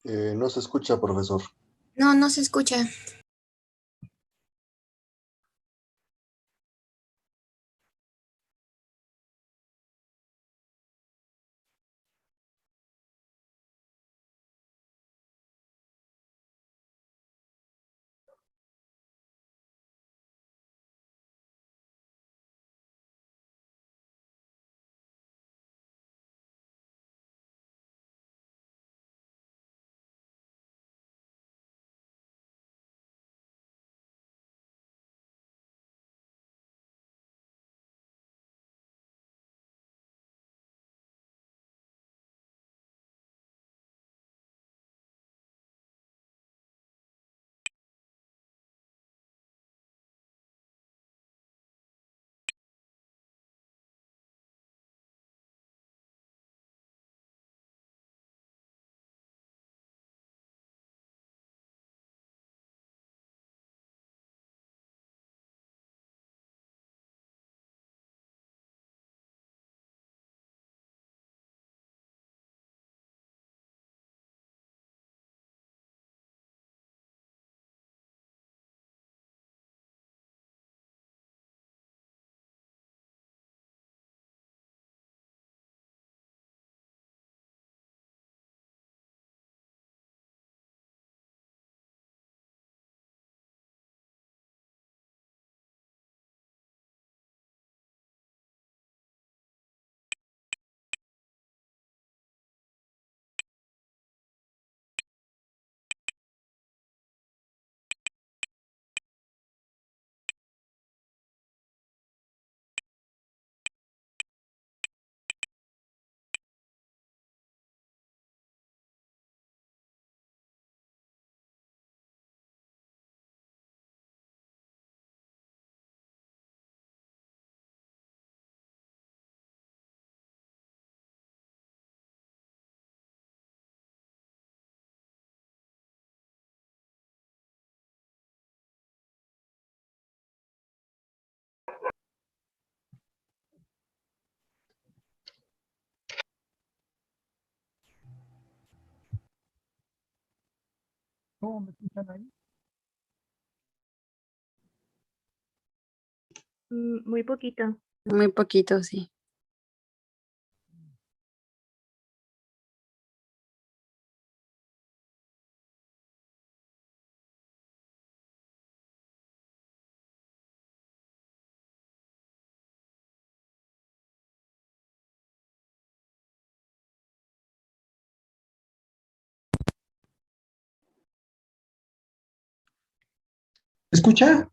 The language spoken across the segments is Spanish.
No se escucha, profesor. No, no se escucha. ¿Cómo me escuchan ahí? Muy poquito. Muy poquito, sí. ¿Me escucha?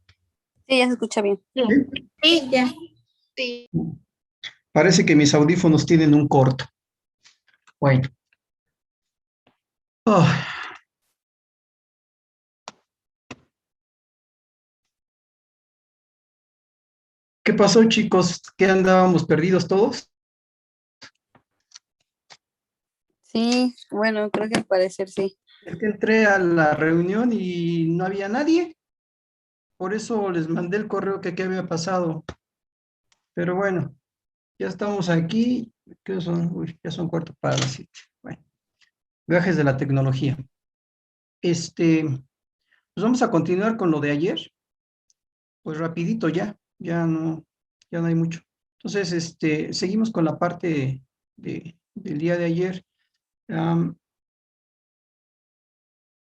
Sí, ya se escucha bien. Sí. Sí, ya. Parece que mis audífonos tienen un corto. Bueno. Ah, ¿qué pasó, chicos? ¿Qué andábamos perdidos todos? Sí, bueno, creo que al parecer sí. Es que entré a la reunión y no había nadie. Por eso les mandé el correo que qué había pasado. Pero bueno, ya estamos aquí. ¿Qué son? Uy, ya son cuarto para las 7. Bueno, viajes de la tecnología. Pues vamos a continuar con lo de ayer. Pues rapidito ya no hay mucho. Entonces, seguimos con la parte del día de ayer. Am,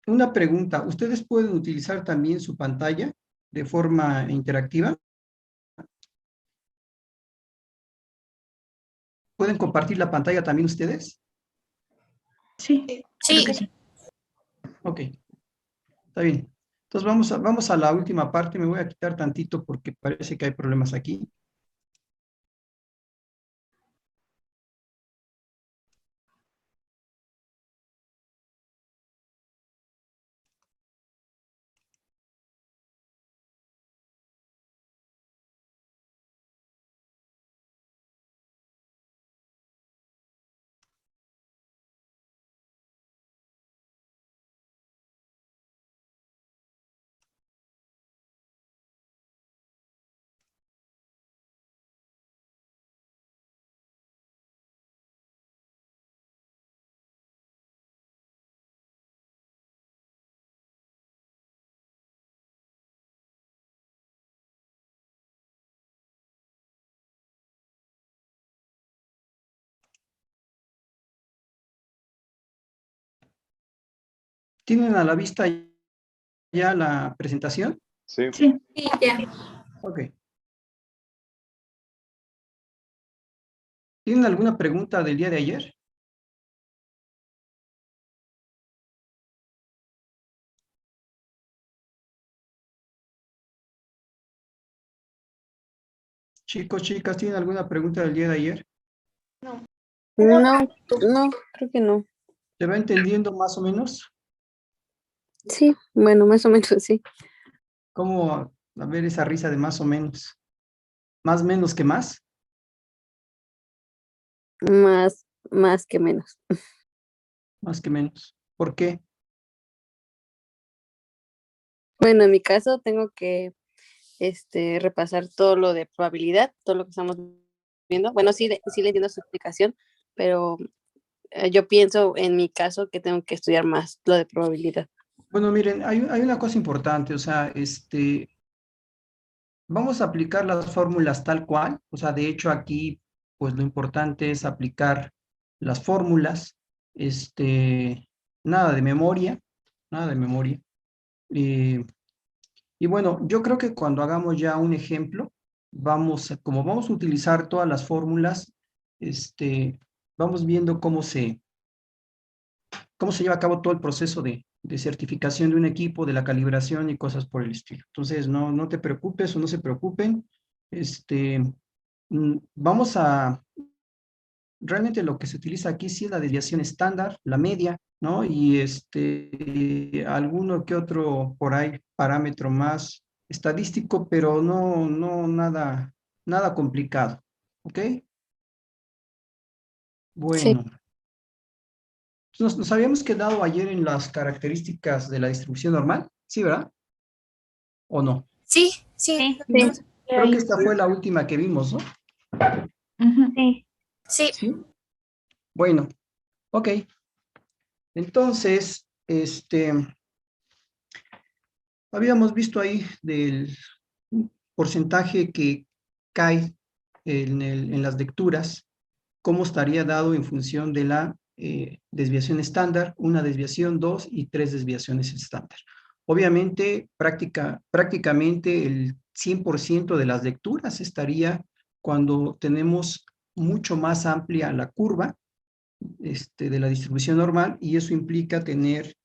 una pregunta, ¿ustedes pueden utilizar también su pantalla de forma interactiva? ¿Pueden compartir la pantalla también ustedes? Sí, creo que Sí, sí. Ok, está bien. Entonces vamos a la última parte. Me voy a quitar tantito porque parece que hay problemas aquí. ¿Tienen a la vista ya la presentación? Sí. Sí. Sí, ya. Ok. ¿Tienen alguna pregunta del día de ayer? Chicos, chicas, ¿tienen alguna pregunta del día de ayer? No, no, creo que no. ¿Se va entendiendo más o menos? Sí, bueno, más o menos sí. ¿Cómo, a ver esa risa de más o menos? ¿Más menos que más? Más que menos. Más que menos. ¿Por qué? Bueno, en mi caso tengo que repasar todo lo de probabilidad, todo lo que estamos viendo. Bueno, sí, sí le entiendo su explicación, pero yo pienso en mi caso que tengo que estudiar más lo de probabilidad. Bueno, miren, hay una cosa importante, o sea, vamos a aplicar las fórmulas tal cual, o sea, de hecho aquí, pues lo importante es aplicar las fórmulas, nada de memoria, nada de memoria. Y bueno, yo creo que cuando hagamos ya un ejemplo, como vamos a utilizar todas las fórmulas, vamos viendo cómo se lleva a cabo todo el proceso de certificación de un equipo, de la calibración y cosas por el estilo. Entonces, no te preocupes o no se preocupen. Vamos a, realmente lo que se utiliza aquí sí es la desviación estándar, la media, ¿no? Y alguno que otro por ahí parámetro más estadístico, pero no nada complicado, ¿ok? Sí, Bueno. Nos habíamos quedado ayer en las características de la distribución normal, ¿sí, verdad? ¿O no? Sí, sí, Sí. sí, Creo que esta fue la última que vimos, ¿no? Sí. sí. Sí. Bueno, ok. Entonces, habíamos visto ahí del porcentaje que cae en las lecturas, cómo estaría dado en función de la desviación estándar, una desviación, dos y tres desviaciones estándar. Obviamente, prácticamente el 100% de las lecturas estaría cuando tenemos mucho más amplia la curva de la distribución normal y eso implica tener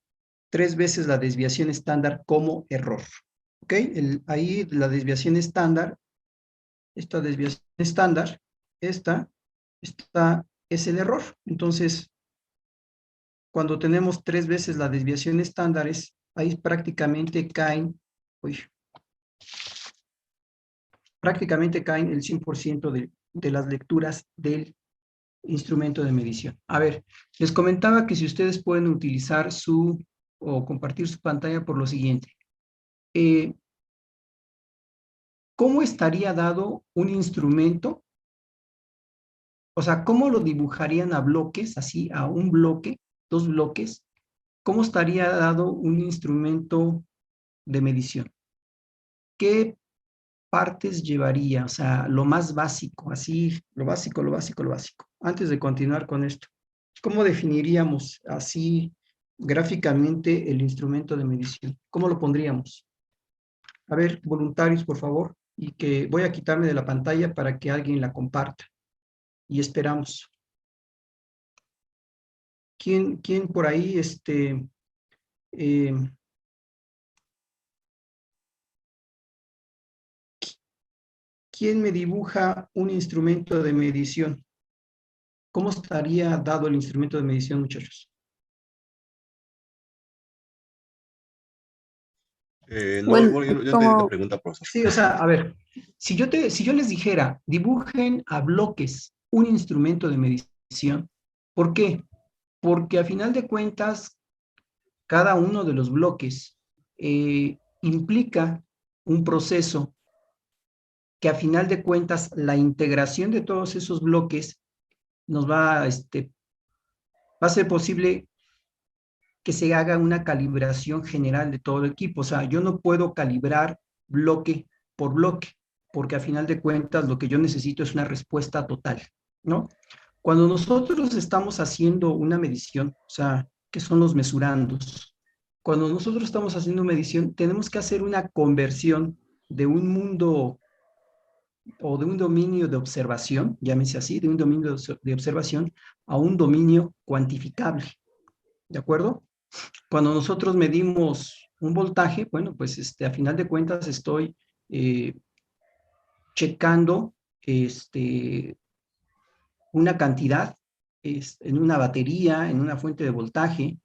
3 veces la desviación estándar como error. ¿Ok? Ahí la desviación estándar, esta desviación estándar, esta es el error. Entonces, cuando tenemos 3 veces la desviación estándar, ahí prácticamente caen el 100% de las lecturas del instrumento de medición. A ver, les comentaba que si ustedes pueden utilizar o compartir su pantalla por lo siguiente. ¿Cómo estaría dado un instrumento? O sea, ¿cómo lo dibujarían a bloques, así a un bloque, 2 bloques? ¿Cómo estaría dado un instrumento de medición? ¿Qué partes llevaría? O sea, lo más básico, así, lo básico, lo básico, lo básico. Antes de continuar con esto, ¿cómo definiríamos así gráficamente el instrumento de medición? ¿Cómo lo pondríamos? A ver, voluntarios, por favor, y que voy a quitarme de la pantalla para que alguien la comparta. Y esperamos. ¿Quién por ahí, eh, quién me dibuja un instrumento de medición? ¿Cómo estaría dado el instrumento de medición, muchachos? bueno, yo entendí la como, pregunta, profesor. Sí, o sea, a ver, si yo les dijera, dibujen a bloques un instrumento de medición, ¿por qué? Porque a final de cuentas, cada uno de los bloques implica un proceso que a final de cuentas la integración de todos esos bloques nos va a ser posible que se haga una calibración general de todo el equipo. O sea, yo no puedo calibrar bloque por bloque, porque a final de cuentas lo que yo necesito es una respuesta total, ¿no? Cuando nosotros estamos haciendo una medición, o sea, ¿qué son los mesurandos? cuando nosotros estamos haciendo medición, tenemos que hacer una conversión de un mundo o de un dominio de observación, llámese así, de un dominio de observación a un dominio cuantificable, ¿de acuerdo? Cuando nosotros medimos un voltaje, bueno, pues a final de cuentas estoy checando una cantidad en una batería, en una fuente de voltaje,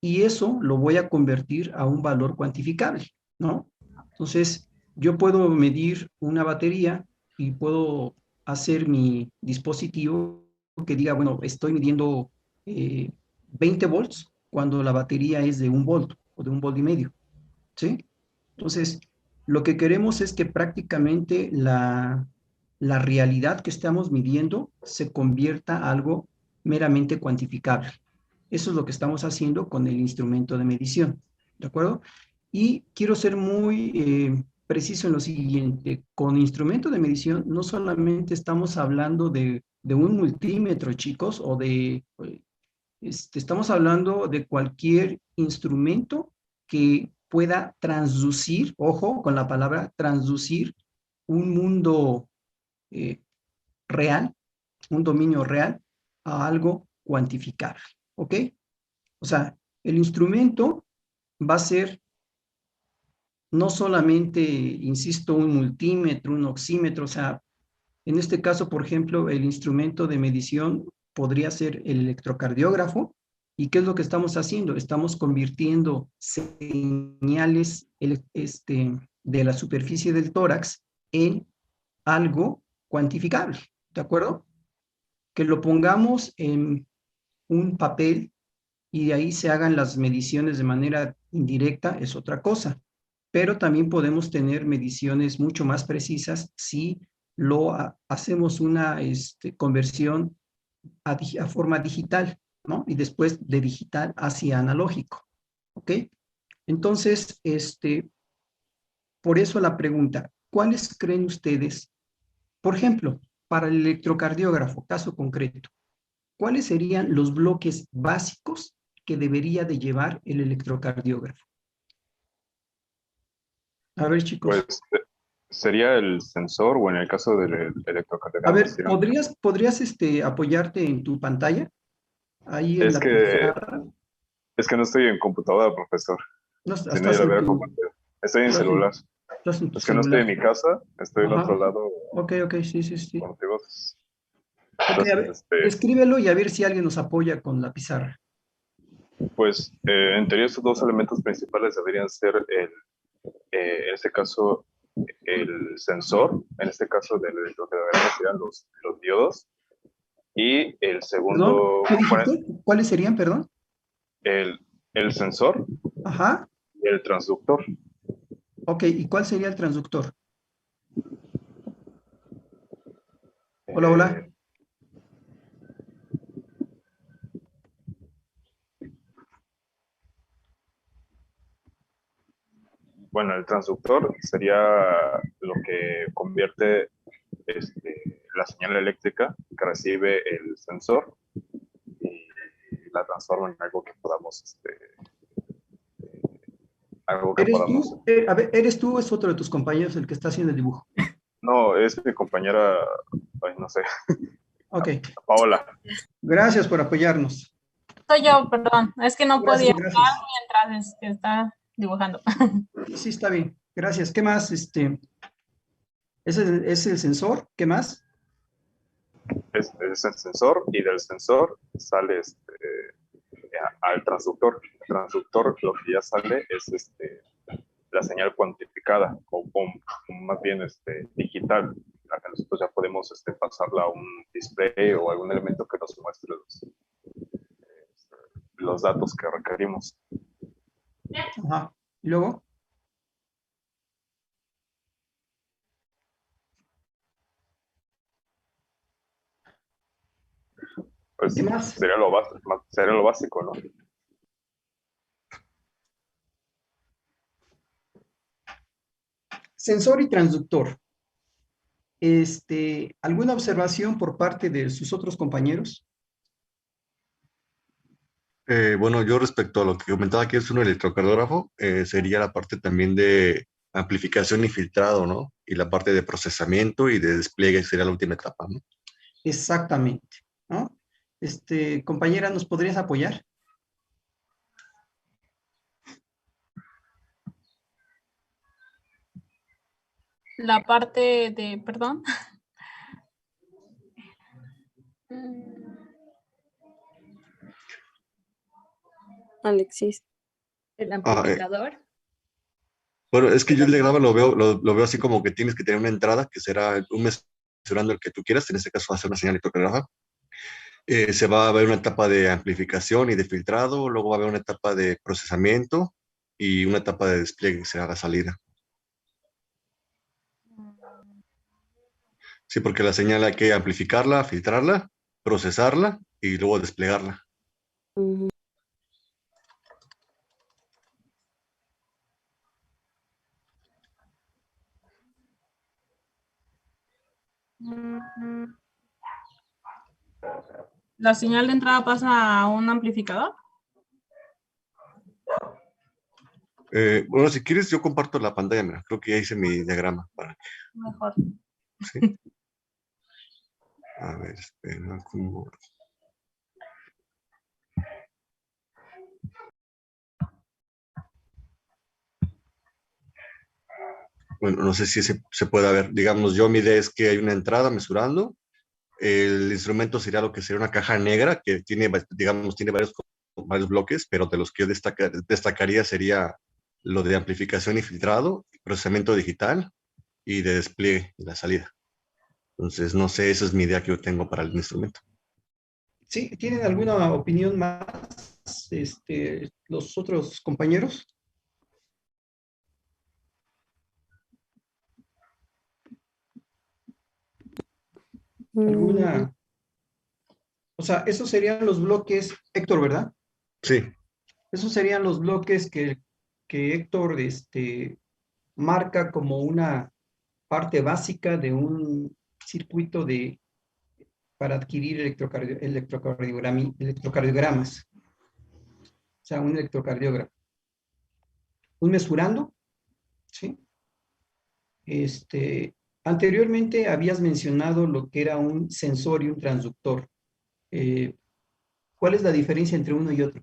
y eso lo voy a convertir a un valor cuantificable, ¿no? Entonces, yo puedo medir una batería y puedo hacer mi dispositivo que diga, bueno, estoy midiendo 20 volts cuando la batería es de 1 volt o de 1,5 volts, ¿sí? Entonces, lo que queremos es que prácticamente la realidad que estamos midiendo se convierta a algo meramente cuantificable. Eso es lo que estamos haciendo con el instrumento de medición, ¿de acuerdo? Y quiero ser muy preciso en lo siguiente. Con instrumento de medición no solamente estamos hablando de un multímetro, chicos, o estamos hablando de cualquier instrumento que pueda transducir, ojo con la palabra transducir, un mundo eh, real, un dominio real, a algo cuantificable, ¿ok? O sea, el instrumento va a ser no solamente, insisto, un multímetro, un oxímetro, o sea, en este caso, por ejemplo, el instrumento de medición podría ser el electrocardiógrafo. ¿Y qué es lo que estamos haciendo? Estamos convirtiendo señales de la superficie del tórax en algo cuantificable, ¿de acuerdo? Que lo pongamos en un papel y de ahí se hagan las mediciones de manera indirecta es otra cosa. Pero también podemos tener mediciones mucho más precisas si hacemos una conversión a forma digital, ¿no? Y después de digital hacia analógico, ¿ok? Entonces, por eso la pregunta, ¿cuáles creen ustedes, por ejemplo, para el electrocardiógrafo, caso concreto, cuáles serían los bloques básicos que debería de llevar el electrocardiógrafo? A ver, chicos. Pues sería el sensor o en el caso del A electrocardiograma ver, sería- ¿podrías apoyarte en tu pantalla? Ahí en Es la que, pizarra. es que no estoy en computadora, profesor. No, Si no, ya estás lo en hubiera tu, compartido. Estoy en estás celular. estás en tu Es que no estoy en celular. mi casa, estoy en otro Ajá. lado Ok, sí, sí, sí. contigo. Ok, a ver, Entonces, escríbelo y a ver si alguien nos apoya con la pizarra. pues en teoría estos dos elementos principales deberían ser en este caso, el sensor, en este caso del electrocardiograma serían los diodos, y el Perdón, segundo, ¿qué bueno, dijiste? ¿Cuáles serían, perdón? el, el sensor Ajá. y el transductor. Ok, ¿y cuál sería el transductor? Hola, hola. Bueno, el transductor sería lo que convierte la señal eléctrica que recibe el sensor y la transforma en algo que podamos, algo que ¿Eres podamos. tú? A ver, ¿eres tú o es otro de tus compañeros el que está haciendo el dibujo? No, es mi compañera, ay, no sé, Ok, Paola. gracias por apoyarnos. Soy yo, perdón. Es que no podía Gracias, hablar gracias. mientras está dibujando. Sí, está bien. Gracias. ¿Qué más? Ese es el sensor. ¿Qué más? Es el sensor y del sensor sale al transductor. El transductor lo que ya sale es la señal cuantificada o más bien digital, la que nosotros ya podemos pasarla a un display o algún elemento que nos muestre los datos que requerimos. Ajá. ¿Y luego? Pues ¿Qué más? sería lo básico, ¿no? Sensor y transductor. ¿Alguna observación por parte de sus otros compañeros? Bueno, yo respecto a lo que comentaba que es un electrocardiógrafo, sería la parte también de amplificación y filtrado, ¿no? Y la parte de procesamiento y de despliegue sería la última etapa, ¿no? Exactamente, ¿no? Compañera, ¿nos podrías apoyar? La parte de, perdón. Alexis. El Ah, amplificador. bueno, es que yo el diagrama lo veo así como que tienes que tener una entrada, que será un mesurando el que tú quieras, en este caso va a ser una señal electrocardiografía. Se va a ver una etapa de amplificación y de filtrado, luego va a haber una etapa de procesamiento y una etapa de despliegue que será la salida. Sí, porque la señal hay que amplificarla, filtrarla, procesarla y luego desplegarla. Ujú. La señal de entrada pasa a un amplificador. Bueno, si quieres, yo comparto la pantalla, mira, creo que ya hice mi diagrama para Mejor. ¿sí? A ver, espera, ¿cómo? Bueno, no sé si se puede ver. Digamos, yo mi idea es que hay una entrada mesurando. El instrumento sería lo que sería una caja negra que tiene, digamos, tiene varios bloques, pero de los que yo destacaría sería lo de amplificación y filtrado, procesamiento digital y de despliegue y la salida. Entonces, no sé, esa es mi idea que yo tengo para el instrumento. ¿Sí? ¿Tienen alguna opinión más, los otros compañeros? Mm, ¿Alguna? O sea, esos serían los bloques, Héctor, ¿verdad? Sí, Esos serían los bloques que Héctor marca como una parte básica de un circuito para adquirir electrocardiogramas. O sea, un electrocardiograma. Un mesurando, ¿sí? Anteriormente habías mencionado lo que era un sensor y un transductor. Eh, ¿Cuál es la diferencia entre uno y otro?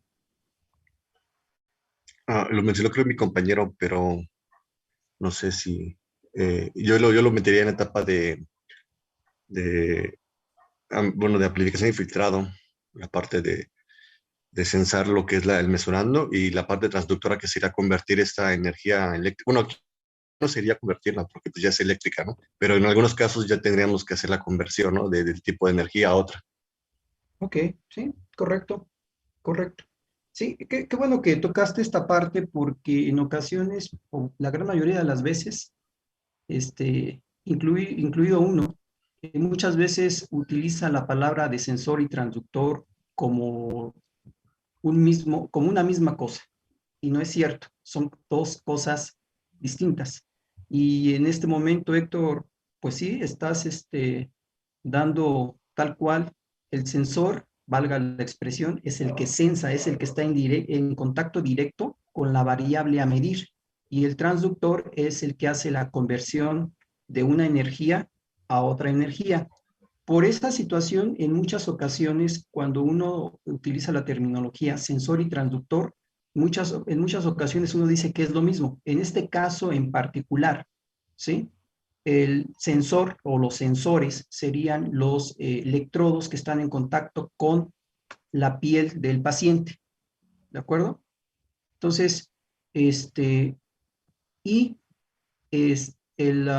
lo mencionó creo mi compañero, pero no sé si yo lo metería en etapa de, bueno, de amplificación y filtrado, la parte de sensar lo que es el mesurando y la parte transductora que sería convertir esta energía eléctrica. Bueno, aquí no sería convertirla porque pues ya es eléctrica, ¿no? Pero en algunos casos ya tendríamos que hacer la conversión, ¿no? Del tipo de energía a otra. Ok, sí, correcto, correcto. Sí, qué bueno que tocaste esta parte porque en ocasiones, o la gran mayoría de las veces, incluido uno, muchas veces utiliza la palabra de sensor y transductor como como una misma cosa. Y no es cierto, son dos cosas distintas. Y en este momento, Héctor, pues sí, estás dando tal cual el sensor, valga la expresión, es el que sensa, es el que está en contacto directo con la variable a medir. Y el transductor es el que hace la conversión de una energía a otra energía. Por esta situación, en muchas ocasiones, cuando uno utiliza la terminología sensor y transductor, en muchas ocasiones uno dice que es lo mismo. En este caso en particular, ¿sí? El sensor o los sensores serían los electrodos que están en contacto con la piel del paciente, ¿de acuerdo? Entonces, y es el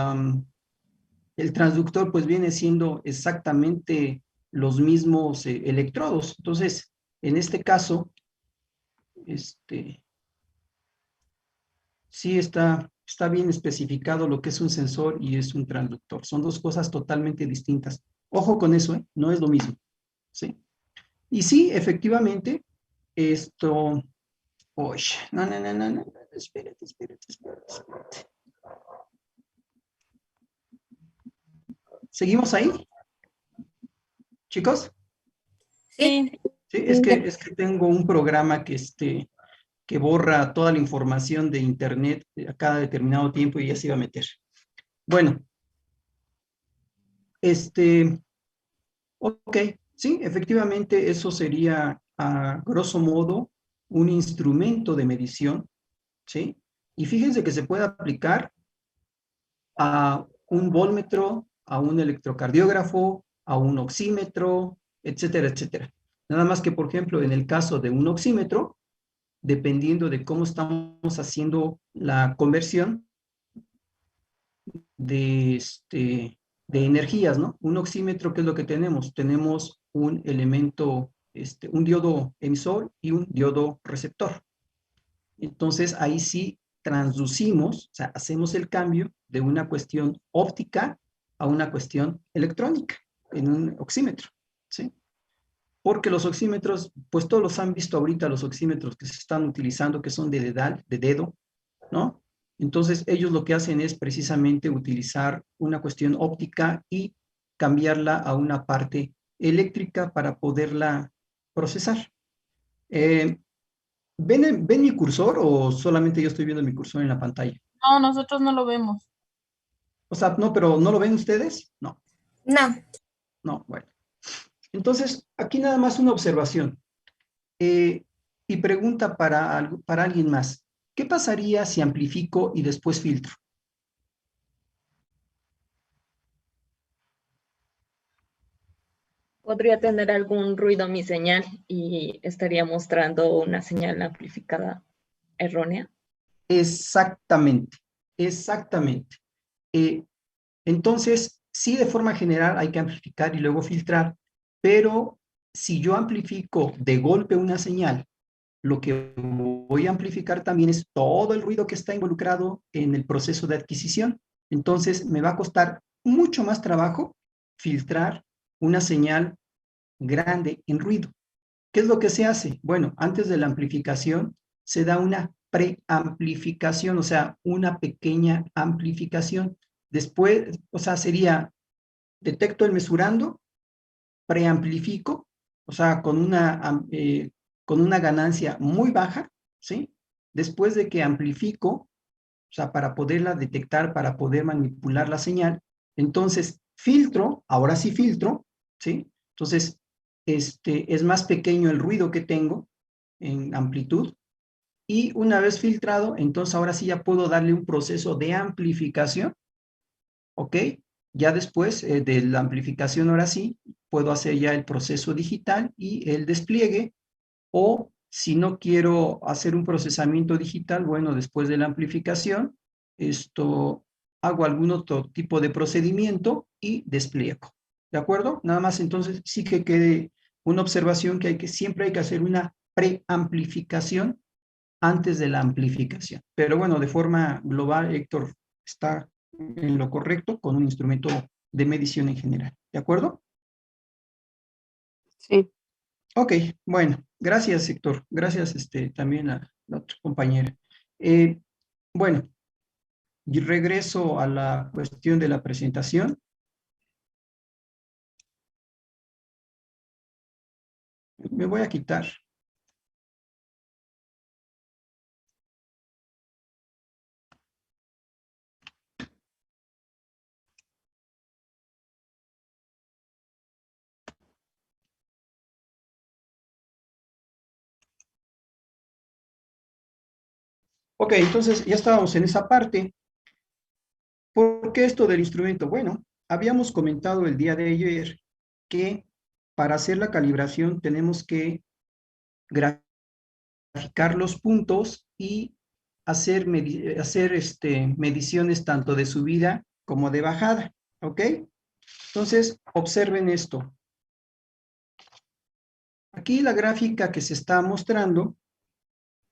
transductor pues viene siendo exactamente los mismos electrodos. Entonces, en este caso, sí está bien especificado lo que es un sensor y es un transductor. Son dos cosas totalmente distintas. Ojo con eso, ¿eh? No es lo mismo, ¿sí? Y sí, efectivamente, esto... Uy, no, espérate. ¿Seguimos ahí, chicos? Sí. Sí, es que tengo un programa que borra toda la información de internet a cada determinado tiempo y ya se iba a meter. Bueno, ok, sí, efectivamente eso sería a grosso modo un instrumento de medición, ¿sí? Y fíjense que se puede aplicar a un voltmetro, a un electrocardiógrafo, a un oxímetro, etcétera, etcétera. Nada más que, por ejemplo, en el caso de un oxímetro, dependiendo de cómo estamos haciendo la conversión de energías, ¿no? Un oxímetro, ¿qué es lo que tenemos? Tenemos un elemento, un diodo emisor y un diodo receptor. Entonces, ahí sí transducimos, o sea, hacemos el cambio de una cuestión óptica a una cuestión electrónica en un oxímetro, ¿sí? Porque los oxímetros, pues todos los han visto ahorita, los oxímetros que se están utilizando, que son de dedal, de dedo, ¿no? Entonces, ellos lo que hacen es precisamente utilizar una cuestión óptica y cambiarla a una parte eléctrica para poderla procesar. ¿Ven mi cursor o solamente yo estoy viendo mi cursor en la pantalla? No, nosotros no lo vemos. O sea, no, pero ¿no lo ven ustedes? No, No. no, bueno. Entonces, aquí nada más una observación. Y pregunta para alguien más. ¿Qué pasaría si amplifico y después filtro? Podría tener algún ruido mi señal y estaría mostrando una señal amplificada errónea. Exactamente, exactamente. Eh, entonces, sí, de forma general hay que amplificar y luego filtrar, pero si yo amplifico de golpe una señal, lo que voy a amplificar también es todo el ruido que está involucrado en el proceso de adquisición. Entonces, me va a costar mucho más trabajo filtrar una señal grande en ruido. ¿Qué es lo que se hace? Bueno, antes de la amplificación se da una preamplificación, o sea, una pequeña amplificación. Después, o sea, sería, detecto el mesurando, preamplifico, o sea, con una ganancia muy baja, ¿sí? Después de que amplifico, o sea, para poderla detectar, para poder manipular la señal, entonces filtro, ahora sí filtro, ¿sí? Entonces, es más pequeño el ruido que tengo en amplitud, y una vez filtrado, entonces ahora sí ya puedo darle un proceso de amplificación, ¿ok? Ya después de la amplificación, ahora sí, puedo hacer ya el proceso digital y el despliegue, o si no quiero hacer un procesamiento digital, bueno, después de la amplificación, hago algún otro tipo de procedimiento y despliego. ¿De acuerdo? Nada más entonces sí que quede una observación que siempre hay que hacer una preamplificación antes de la amplificación. Pero bueno, de forma global, Héctor está en lo correcto con un instrumento de medición en general. ¿De acuerdo? Sí. Ok, bueno, gracias, Héctor. Gracias también a la otra compañera. Bueno, y regreso a la cuestión de la presentación. Me voy a quitar. Ok, entonces ya estábamos en esa parte. ¿Por qué esto del instrumento? Bueno, habíamos comentado el día de ayer que para hacer la calibración tenemos que graficar los puntos y hacer mediciones tanto de subida como de bajada, ¿ok? Entonces, observen esto. Aquí la gráfica que se está mostrando,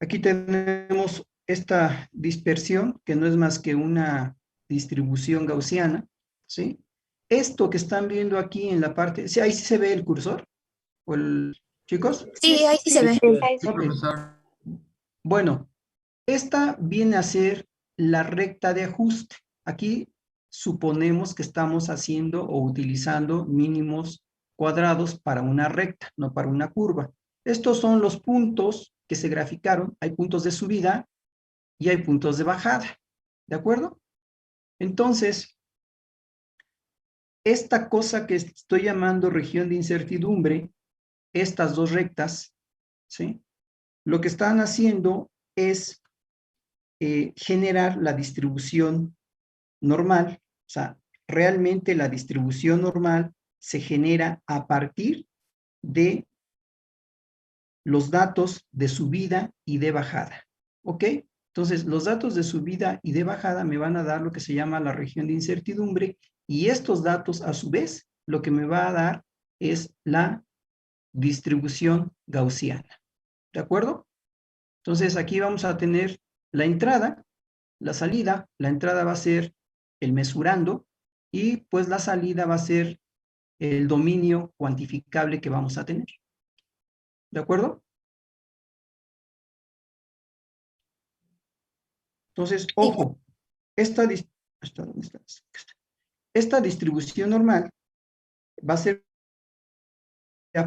aquí tenemos esta dispersión, que no es más que una distribución gaussiana, ¿sí? Esto que están viendo aquí en la parte, ¿sí, ahí sí se ve el cursor? ¿Chicos? Sí, ahí sí se ve. Ok. Bueno, esta viene a ser la recta de ajuste. Aquí suponemos que estamos haciendo o utilizando mínimos cuadrados para una recta, no para una curva. Estos son los puntos que se graficaron. Hay puntos de subida y hay puntos de bajada. ¿De acuerdo? Entonces, esta cosa que estoy llamando región de incertidumbre, estas dos rectas, ¿sí? Lo que están haciendo es generar la distribución normal. O sea, realmente la distribución normal se genera a partir de los datos de subida y de bajada. ¿Ok? Entonces, los datos de subida y de bajada me van a dar lo que se llama la región de incertidumbre, y estos datos, a su vez, lo que me va a dar es la distribución gaussiana. ¿De acuerdo? Entonces, aquí vamos a tener la entrada, la salida. La entrada va a ser el mesurando, y pues la salida va a ser el dominio cuantificable que vamos a tener. ¿De acuerdo? Entonces, ojo, esta distribución normal va a ser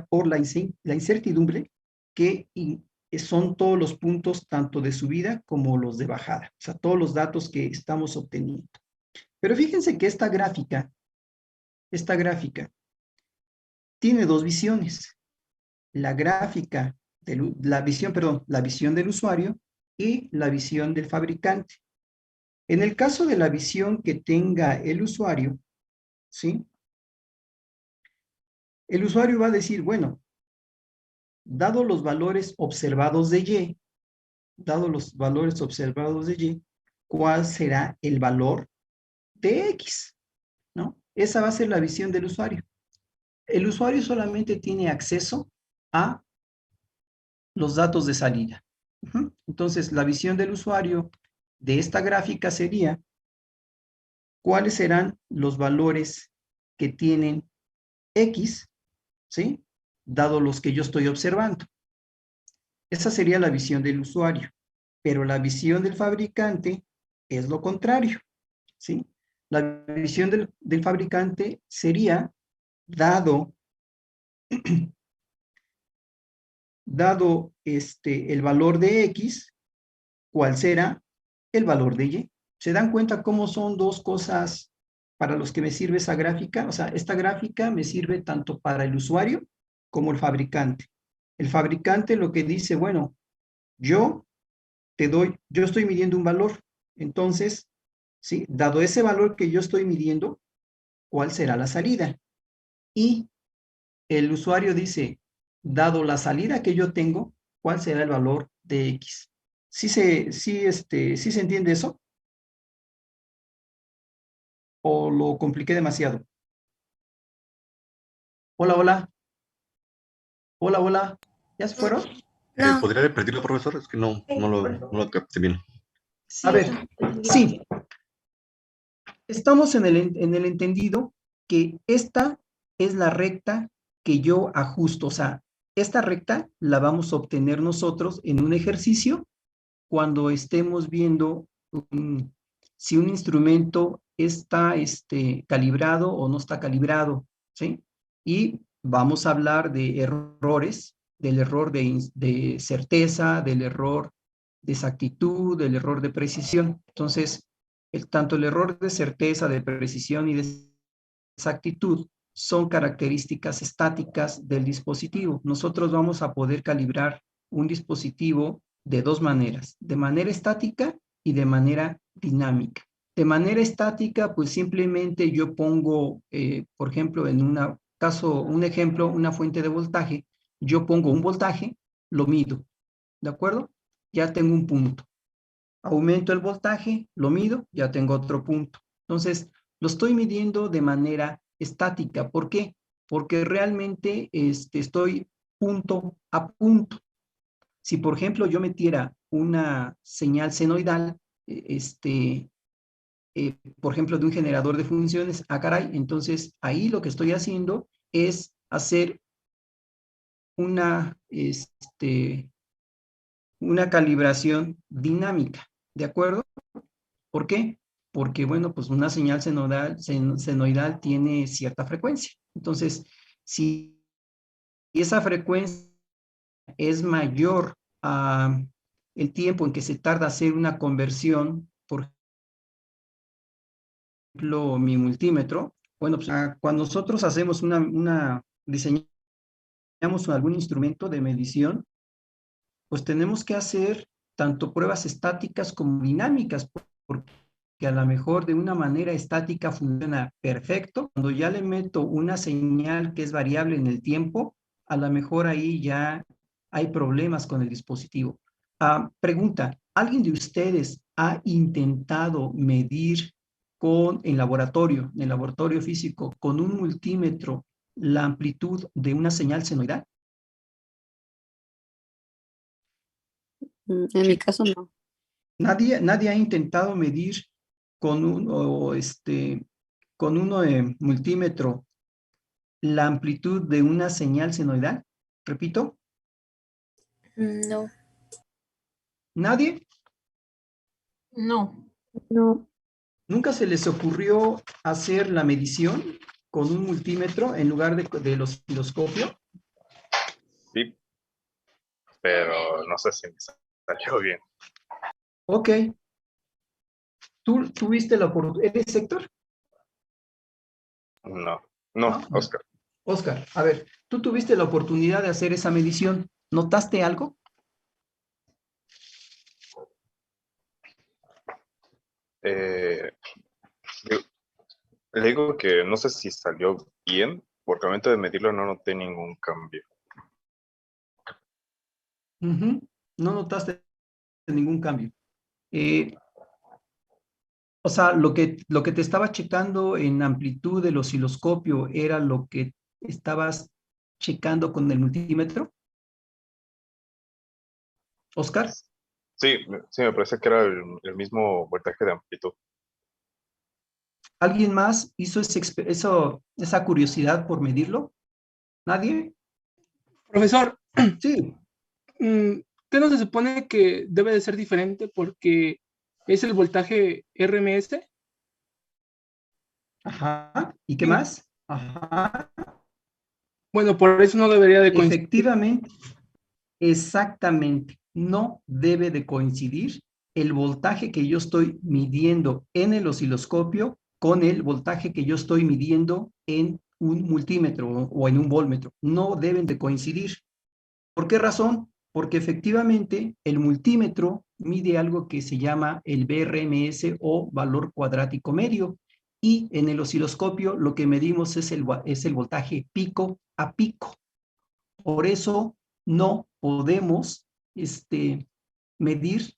por la incertidumbre, que son todos los puntos, tanto de subida como los de bajada. O sea, todos los datos que estamos obteniendo. Pero fíjense que esta gráfica tiene dos visiones. La gráfica, la visión del usuario y la visión del fabricante. En el caso de la visión que tenga el usuario, ¿sí? El usuario va a decir, bueno, dado los valores observados de Y, ¿cuál será el valor de X? ¿No? Esa va a ser la visión del usuario. El usuario solamente tiene acceso a los datos de salida. Entonces, la visión del usuario de esta gráfica sería cuáles serán los valores que tienen X, ¿sí? Dado los que yo estoy observando. Esa sería la visión del usuario. Pero la visión del fabricante es lo contrario, ¿sí? La visión del fabricante sería, dado el valor de X, ¿cuál será el valor de Y? ¿Se dan cuenta cómo son dos cosas para los que me sirve esa gráfica? O sea, esta gráfica me sirve tanto para el usuario como el fabricante. El fabricante lo que dice, bueno, yo estoy midiendo un valor. Entonces, ¿sí? Dado ese valor que yo estoy midiendo, ¿cuál será la salida? Y el usuario dice, dado la salida que yo tengo, ¿cuál será el valor de X? ¿Sí se entiende eso? ¿O lo compliqué demasiado? Hola, hola. Hola, hola. ¿Ya se fueron? No. ¿Podría repetirlo, profesor? Es que no lo capté bien. A ver, sí. Estamos en el entendido que esta es la recta que yo ajusto. O sea, esta recta la vamos a obtener nosotros en un ejercicio cuando estemos viendo si un instrumento está calibrado o no está calibrado, ¿sí? Y vamos a hablar de errores, del error de certeza, del error de exactitud, del error de precisión. Entonces, tanto el error de certeza, de precisión y de exactitud son características estáticas del dispositivo. Nosotros vamos a poder calibrar un dispositivo de dos maneras, de manera estática y de manera dinámica. De manera estática, pues simplemente yo pongo, por ejemplo, en un ejemplo, una fuente de voltaje, yo pongo un voltaje, lo mido, ¿de acuerdo? Ya tengo un punto. Aumento el voltaje, lo mido, ya tengo otro punto. Entonces, lo estoy midiendo de manera estática. ¿Por qué? Porque realmente estoy punto a punto. Si, por ejemplo, yo metiera una señal senoidal, por ejemplo, de un generador de funciones, caray, entonces ahí lo que estoy haciendo es hacer una calibración dinámica, ¿de acuerdo? ¿Por qué? Porque, bueno, pues una señal senoidal tiene cierta frecuencia. Entonces, si esa frecuencia es mayor a el tiempo en que se tarda hacer una conversión, por ejemplo, mi multímetro, bueno, pues, cuando nosotros hacemos diseñamos algún instrumento de medición, pues tenemos que hacer tanto pruebas estáticas como dinámicas, porque a lo mejor de una manera estática funciona perfecto. Cuando ya le meto una señal que es variable en el tiempo, a lo mejor ahí ya hay problemas con el dispositivo. Pregunta, ¿alguien de ustedes ha intentado medir en el laboratorio físico, con un multímetro, la amplitud de una señal senoidal? En mi caso no. Nadie ha intentado medir con con un multímetro la amplitud de una señal senoidal. Repito, No. nadie. No. No. ¿Nunca se les ocurrió hacer la medición con un multímetro en lugar del osciloscopio? Sí, pero no sé si me salió bien. Ok. ¿Tú tuviste la oportunidad? ¿Eres Héctor? No, No. Oscar. Oscar, a ver, tú tuviste la oportunidad de hacer esa medición. ¿Notaste algo? Yo le digo que no sé si salió bien, porque al momento de medirlo no noté ningún cambio. No notaste ningún cambio. O sea, lo que te estaba checando en amplitud del osciloscopio era lo que estabas checando con el multímetro. Oscar, Sí, me parece que era el mismo voltaje de amplitud. ¿alguien más hizo esa curiosidad por medirlo? ¿Nadie? Profesor, Sí. ¿qué no se supone que debe de ser diferente porque es el voltaje RMS? Ajá. ¿Y qué Sí. más? Ajá. Bueno, por eso no debería de coincidir. Efectivamente, exactamente. No debe de coincidir el voltaje que yo estoy midiendo en el osciloscopio con el voltaje que yo estoy midiendo en un multímetro o en un voltmetro. No deben de coincidir. ¿Por qué razón? Porque efectivamente el multímetro mide algo que se llama el BRMS o valor cuadrático medio, y en el osciloscopio lo que medimos es el voltaje pico a pico. Por eso no podemos medir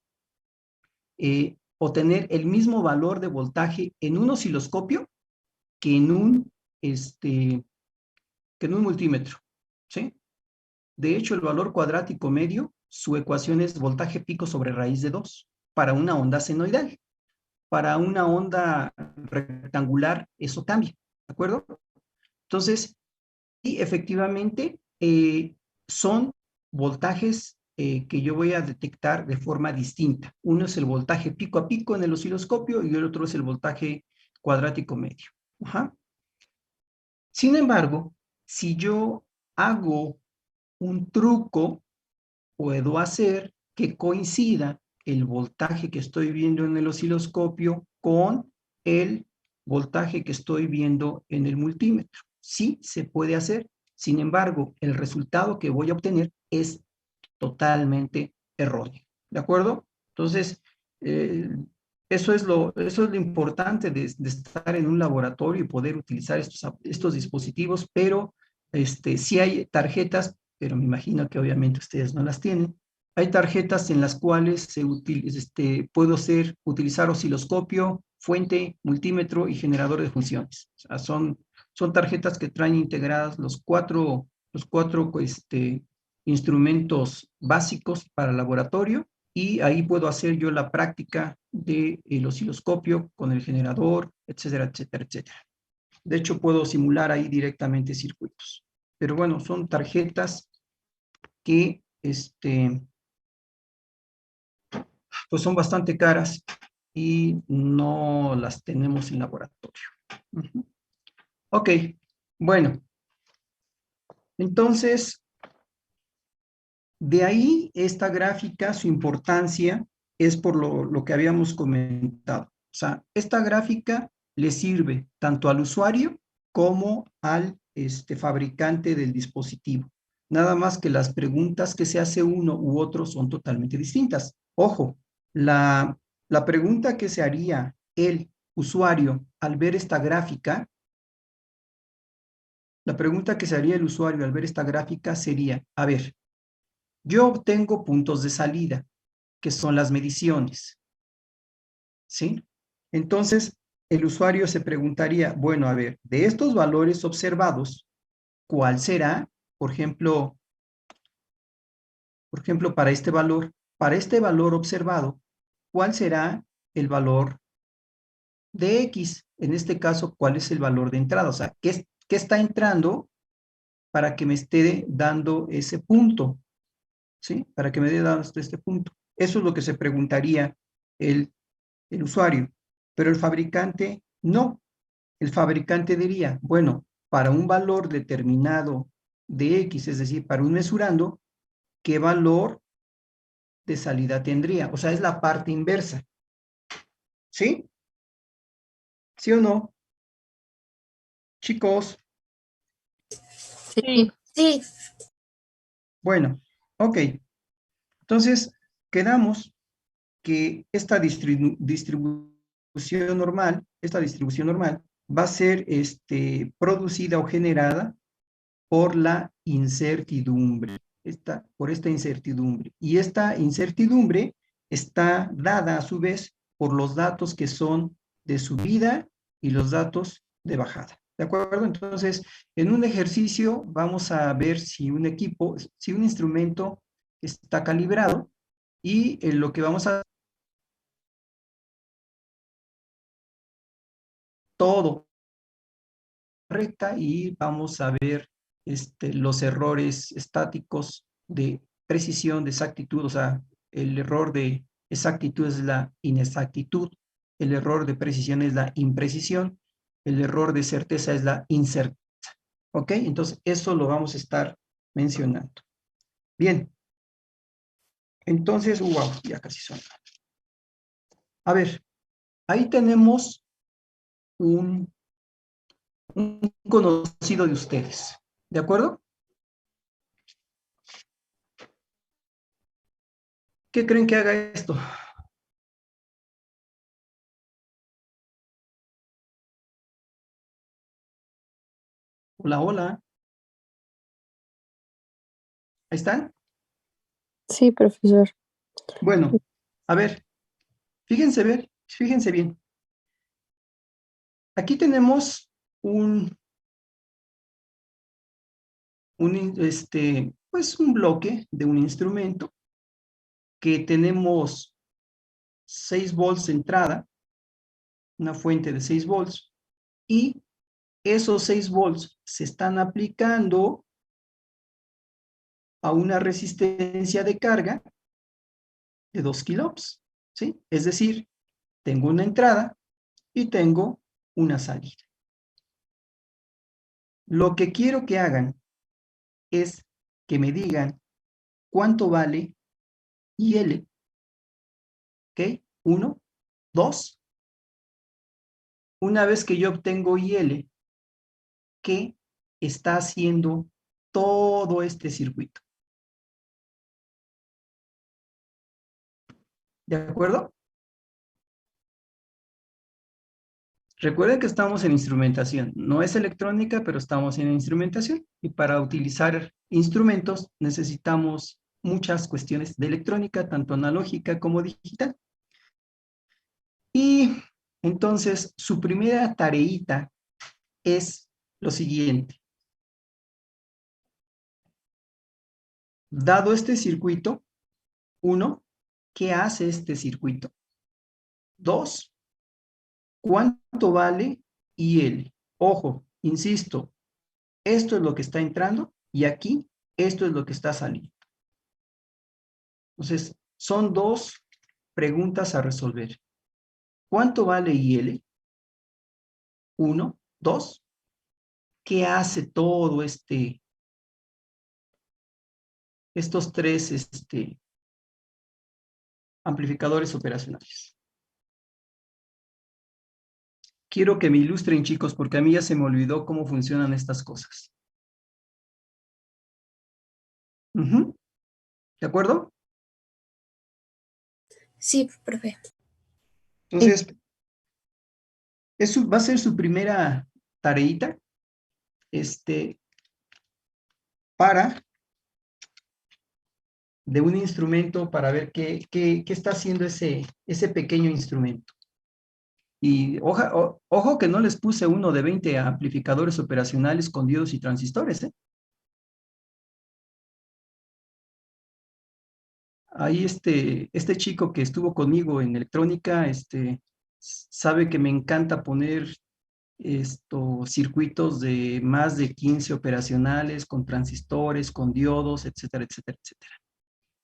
o tener el mismo valor de voltaje en un osciloscopio que en un multímetro, ¿sí? De hecho, el valor cuadrático medio, su ecuación es voltaje pico sobre raíz de 2 para una onda senoidal. Para una onda rectangular, eso cambia, ¿de acuerdo? Entonces, y efectivamente, son voltajes que yo voy a detectar de forma distinta. Uno es el voltaje pico a pico en el osciloscopio y el otro es el voltaje cuadrático medio. Ajá. Sin embargo, si yo hago un truco, puedo hacer que coincida el voltaje que estoy viendo en el osciloscopio con el voltaje que estoy viendo en el multímetro. Sí se puede hacer. Sin embargo, el resultado que voy a obtener es totalmente erróneo. ¿De acuerdo? Entonces, eso es lo importante de estar en un laboratorio y poder utilizar estos dispositivos, pero sí hay tarjetas, pero me imagino que obviamente ustedes no las tienen. Hay tarjetas en las cuales puedo utilizar osciloscopio, fuente, multímetro y generador de funciones. O sea, son tarjetas que traen integradas los cuatro instrumentos básicos para laboratorio, y ahí puedo hacer yo la práctica del osciloscopio con el generador, etcétera, etcétera, etcétera. De hecho, puedo simular ahí directamente circuitos. Pero bueno, son tarjetas que pues son bastante caras y no las tenemos en laboratorio. Ok, bueno. Entonces, De ahí esta gráfica, su importancia es por lo que habíamos comentado. O sea, esta gráfica le sirve tanto al usuario como al fabricante del dispositivo. Nada más que las preguntas que se hace uno u otro son totalmente distintas. Ojo, la pregunta que se haría el usuario al ver esta gráfica, la pregunta que se haría el usuario al ver esta gráfica sería, a ver, yo obtengo puntos de salida, que son las mediciones, ¿sí? Entonces, el usuario se preguntaría, bueno, a ver, de estos valores observados, ¿cuál será, por ejemplo, para este valor observado, cuál será el valor de X? En este caso, ¿cuál es el valor de entrada? O sea, ¿qué está entrando para que me esté dando ese punto? ¿Sí? Para que me dé dado este punto. Eso es lo que se preguntaría el usuario. Pero el fabricante no. El fabricante diría, bueno, para un valor determinado de X, es decir, para un mesurando, ¿qué valor de salida tendría? O sea, es la parte inversa. ¿Sí? ¿Sí o no? Chicos, Sí. Sí. bueno, ok. Entonces, quedamos que esta distribución normal va a ser producida o generada por la incertidumbre, por esta incertidumbre. Y esta incertidumbre está dada a su vez por los datos que son de subida y los datos de bajada. ¿De acuerdo? Entonces, en un ejercicio vamos a ver si un equipo, si un instrumento está calibrado y en lo que vamos a todo recta y vamos a ver los errores estáticos de precisión, de exactitud, o sea, el error de exactitud es la inexactitud, el error de precisión es la imprecisión, el error de certeza es la incerteza. ¿Ok? Entonces, eso lo vamos a estar mencionando. Bien. Entonces, wow, ya casi son. A ver, ahí tenemos un conocido de ustedes. ¿De acuerdo? ¿Qué creen que haga esto? Hola, hola. ¿Ahí están? Sí, profesor. Bueno, a ver, fíjense bien. Aquí tenemos pues un bloque de un instrumento que tenemos 6 volts de entrada, una fuente de 6 volts, y esos 6 volts se están aplicando a una resistencia de carga de 2 kiloohms, ¿sí? Es decir, tengo una entrada y tengo una salida. Lo que quiero que hagan es que me digan cuánto vale IL, ¿ok? 1, 2. Una vez que yo obtengo IL, ¿qué está haciendo todo este circuito? ¿De acuerdo? Recuerden que estamos en instrumentación. No es electrónica, pero estamos en instrumentación. Y para utilizar instrumentos necesitamos muchas cuestiones de electrónica, tanto analógica como digital. Y entonces su primera tareita es lo siguiente. Dado este circuito, 1, ¿qué hace este circuito? 2, ¿cuánto vale IL? Ojo, insisto, esto es lo que está entrando y aquí esto es lo que está saliendo. Entonces, son 2 preguntas a resolver. ¿Cuánto vale IL? 1, 2. ¿Qué hace todo estos tres amplificadores operacionales. Quiero que me ilustren, chicos, porque a mí ya se me olvidó cómo funcionan estas cosas. Ujú. ¿De acuerdo? Sí, profe. Entonces, va a ser su primera tareita, para de un instrumento para ver qué está haciendo ese pequeño instrumento. Y ojo que no les puse uno de 20 amplificadores operacionales con diodos y transistores, ¿eh? Ahí este chico que estuvo conmigo en electrónica, sabe que me encanta poner estos circuitos de más de 15 operacionales, con transistores, con diodos, etcétera, etcétera, etcétera.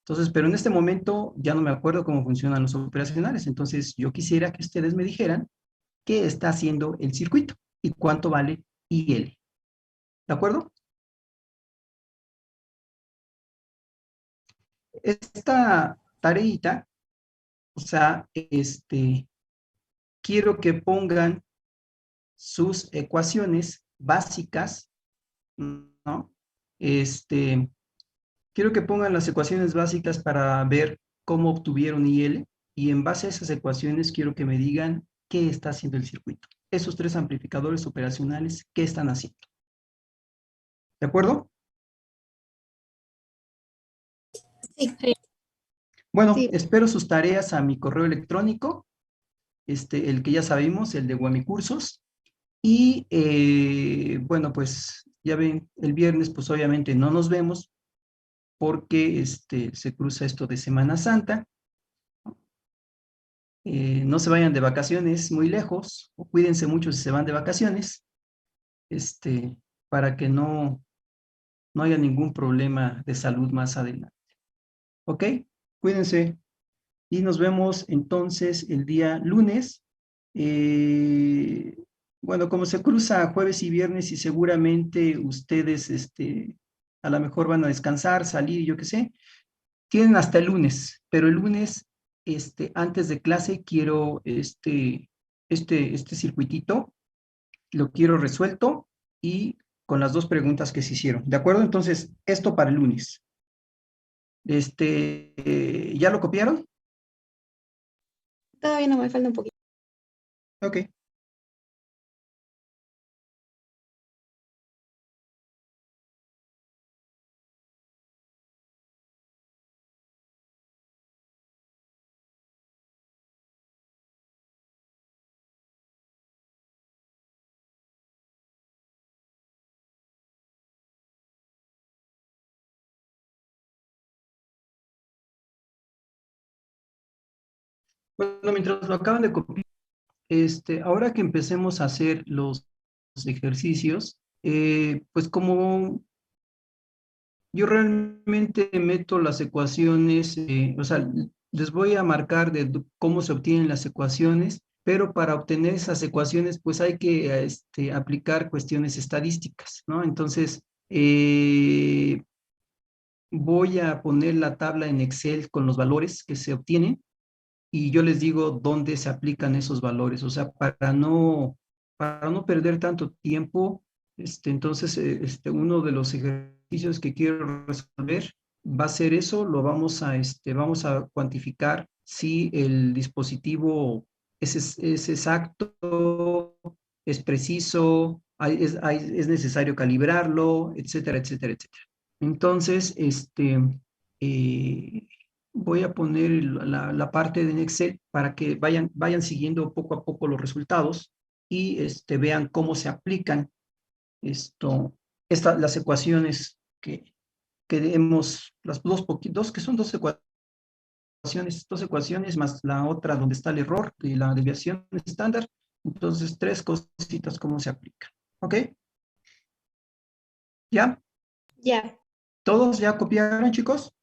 Entonces, pero en este momento ya no me acuerdo cómo funcionan los operacionales, entonces yo quisiera que ustedes me dijeran qué está haciendo el circuito y cuánto vale IL. ¿De acuerdo? Esta tareita, o sea, quiero que pongan sus ecuaciones básicas, ¿no? Quiero que pongan las ecuaciones básicas para ver cómo obtuvieron IL y en base a esas ecuaciones quiero que me digan qué está haciendo el circuito. Esos tres amplificadores operacionales, ¿qué están haciendo? ¿De acuerdo? Sí. Bueno, Sí. espero sus tareas a mi correo electrónico, el que ya sabemos, el de Guamicursos. Y bueno, pues ya ven, el viernes pues obviamente no nos vemos porque se cruza esto de Semana Santa. No se vayan de vacaciones muy lejos, o cuídense mucho si se van de vacaciones, para que no haya ningún problema de salud más adelante. ¿Ok? Cuídense. Y nos vemos entonces el día lunes. Bueno, como se cruza jueves y viernes y seguramente ustedes a lo mejor van a descansar, salir, yo qué sé, tienen hasta el lunes, pero el lunes, antes de clase, quiero este circuitito, lo quiero resuelto y con las dos preguntas que se hicieron. ¿De acuerdo? Entonces, esto para el lunes. ¿Ya lo copiaron? Todavía no, me falta un poquito. Ok. Bueno, mientras lo acaban de copiar, ahora que empecemos a hacer los ejercicios, pues como yo realmente meto las ecuaciones, o sea, les voy a marcar de cómo se obtienen las ecuaciones, pero para obtener esas ecuaciones, pues hay que aplicar cuestiones estadísticas, ¿no? Entonces, voy a poner la tabla en Excel con los valores que se obtienen y yo les digo dónde se aplican esos valores, o sea, para no perder tanto tiempo, entonces, uno de los ejercicios que quiero resolver va a ser eso, vamos a cuantificar si el dispositivo es exacto, es preciso, es necesario calibrarlo, etcétera, etcétera, etcétera. Entonces, eh, voy a poner la parte de Excel para que vayan siguiendo poco a poco los resultados y vean cómo se aplican las ecuaciones que hemos, las dos que son dos ecuaciones más la otra donde está el error y la desviación estándar. Entonces, tres cositas cómo se aplican. ¿Ok? ¿Ya? Ya. ¿Todos ya copiaron, chicos?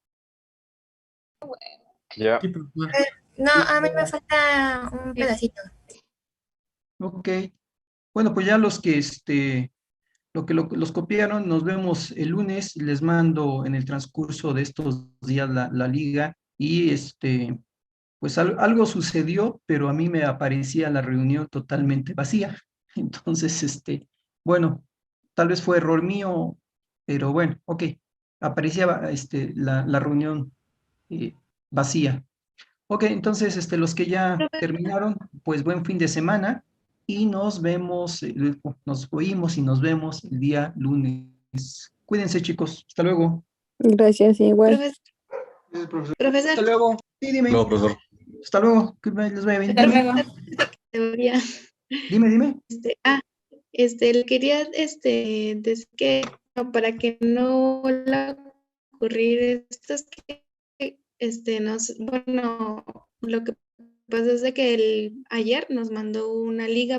Ya. No, a mí me falta un pedacito. Ok. Bueno, pues ya los que los copiaron, nos vemos el lunes, les mando en el transcurso de estos días la liga y pues algo sucedió, pero a mí me aparecía la reunión totalmente vacía. Entonces, bueno, tal vez fue error mío, pero bueno, ok, aparecía la reunión vacía. Ok, entonces los que ya terminaron, pues buen fin de semana y nos vemos, nos oímos y nos vemos el día lunes. Cuídense, chicos. Hasta luego. Gracias, igual. Profesor, Hasta profesor, luego. Sí, dime. No, profesor. Hasta luego. Que les vaya bien. Hasta luego. teoría. Dime. Le quería decir que no, para que no vuelva a ocurrir esto es que bueno, lo que pasa es de que ayer nos mandó una liga